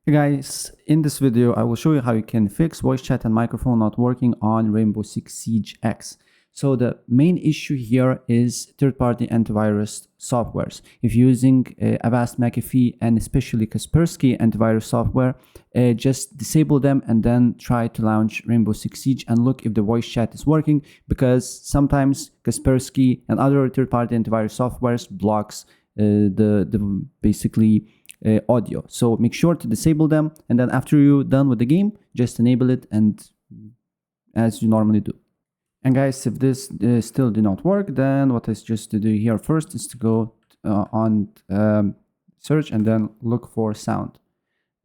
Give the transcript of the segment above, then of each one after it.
Hey guys, in this video I will show you how you can fix voice chat and microphone not working on Rainbow Six Siege X. So the main issue here is third-party antivirus softwares. If you're using Avast, McAfee, and especially Kaspersky antivirus software, just disable them and then try to launch Rainbow Six Siege and look if the voice chat is working, because sometimes Kaspersky and other third-party antivirus softwares blocks the basically audio. So make sure to disable them, and then after you're done with the game, just enable it and as you normally do. And guys, if this still did not work, then what I suggest to do here first is to go on search and then look for sound.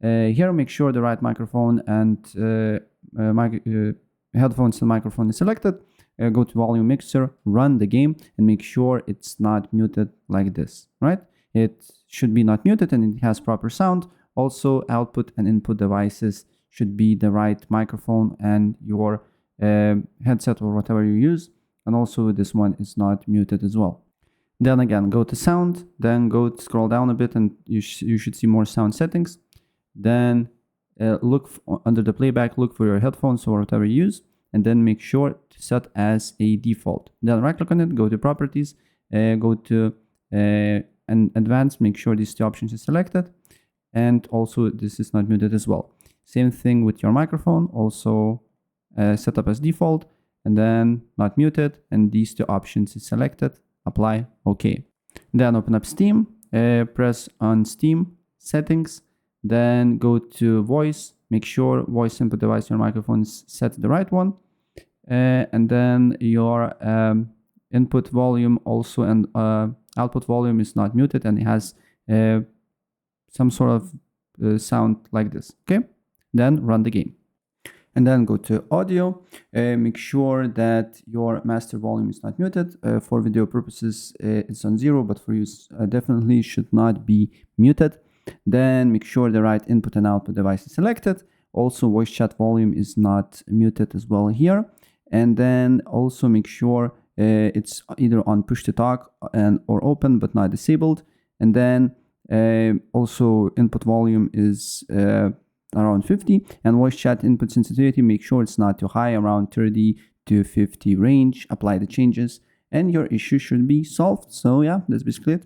Here, make sure the right microphone and headphones and microphone is selected. Go to volume mixer, run the game, and make sure it's not muted like this, right? It should be not muted and it has proper sound. Also, output and input devices should be the right microphone and your headset or whatever you use. And also this one is not muted as well. Then again, go to sound, then scroll down a bit and you should see more sound settings. Then look under the playback, look for your headphones or whatever you use, and then make sure to set as a default. Then right click on it, go to properties, go to and advanced, make sure these two options are selected, and also this is not muted as well. Same thing with your microphone, also set up as default and then not muted, and these two options is selected, apply, okay. Then open up Steam, press on Steam settings, then go to voice, make sure voice input device, your microphone is set to the right one, and then your input volume also and output volume is not muted and it has some sort of sound like this. Okay, then run the game and then go to audio. Make sure that your master volume is not muted. For video purposes it's on 0, but for use definitely should not be muted. Then make sure the right input and output device is selected. Also voice chat volume is not muted as well here, and then also make sure it's either on push to talk or open but not disabled. And then also input volume is around 50, and voice chat input sensitivity, make sure it's not too high, around 30 to 50 range. Apply the changes and your issue should be solved. So yeah, that's basically it.